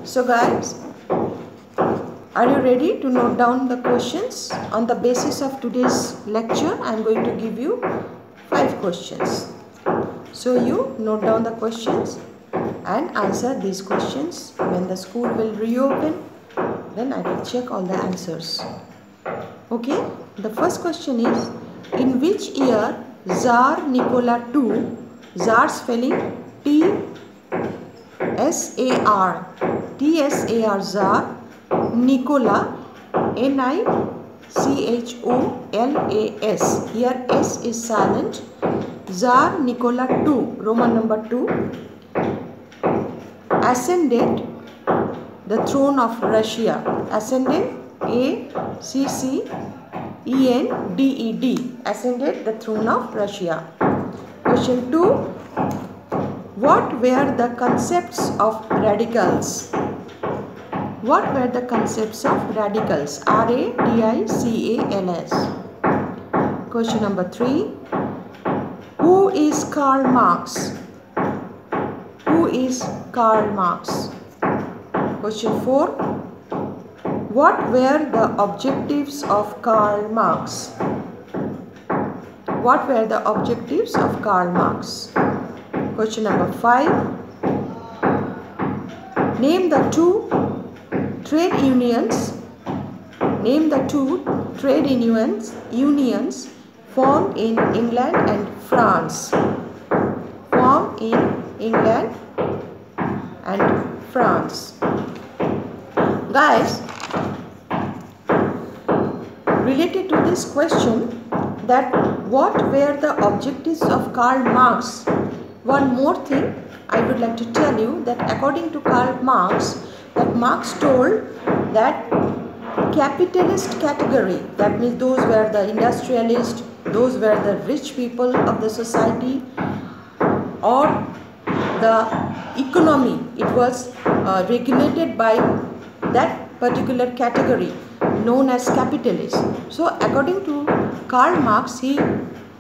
So guys, are you ready to note down the questions? On the basis of today's lecture, I am going to give you 5 questions. So you note down the questions and answer these questions. When the school will reopen, then I will check all the answers. Okay, the first question is, in which year Tsar Nicola II, Tsar spelling T-S-A-R, Tsar, Nicola, Nicholas, here S is silent, Tsar Nicola II, Roman number 2, ascended the throne of Russia. Ascended, A-C-C-E-N-D-E-D, ascended the throne of Russia. Question 2. What were the concepts of radicals? What were the concepts of radicals? R-A-D-I-C-A-L-S. Question number 3. Who is Karl Marx? Who is Karl Marx? Question 4. What were the objectives of Karl Marx? What were the objectives of Karl Marx? Question number 5. Name the two trade unions. Name the two trade unions formed in England and France. Formed in England and France. Guys, related to this question, that what were the objectives of Karl Marx, one more thing I would like to tell you, that according to Karl Marx, that Marx told that capitalist category, that means those were the industrialists, those were the rich people of the society, or the economy, it was regulated by that particular category known as capitalists. So according to Karl Marx, he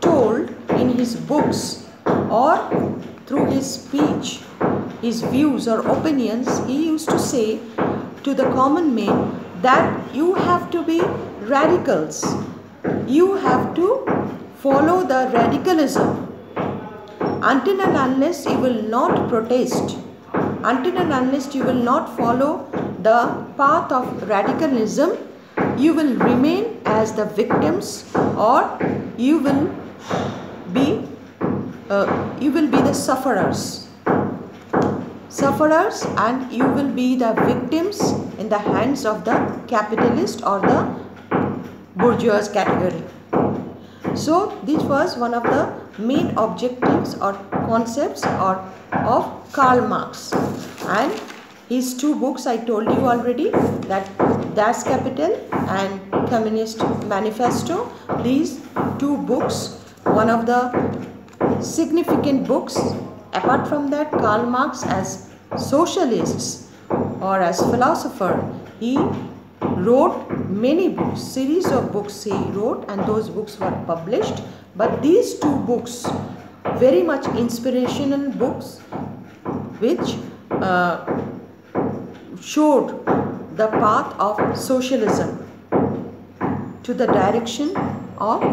told in his books or through his speech, his views or opinions, he used to say to the common man that you have to be radicals. You have to follow the radicalism. Until and unless you will not protest, until and unless you will not follow the path of radicalism, you will remain as the victims, or you will be the sufferers, and you will be the victims in the hands of the capitalist or the bourgeois category. So this was one of the main objectives or concepts of Karl Marx, and his 2 books I told you already, that Das Kapital and Communist Manifesto. These 2 books, one of the significant books. Apart from that, Karl Marx as socialist or as philosopher, he wrote many books, series of books he wrote, and those books were published. But these 2 books, very much inspirational books, which showed the path of socialism, to the direction of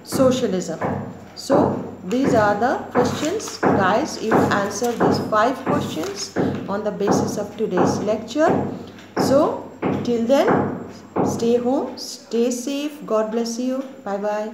socialism. So these are the questions, guys. You answer these 5 questions on the basis of today's lecture. So till then, stay home, stay safe, God bless you, bye bye.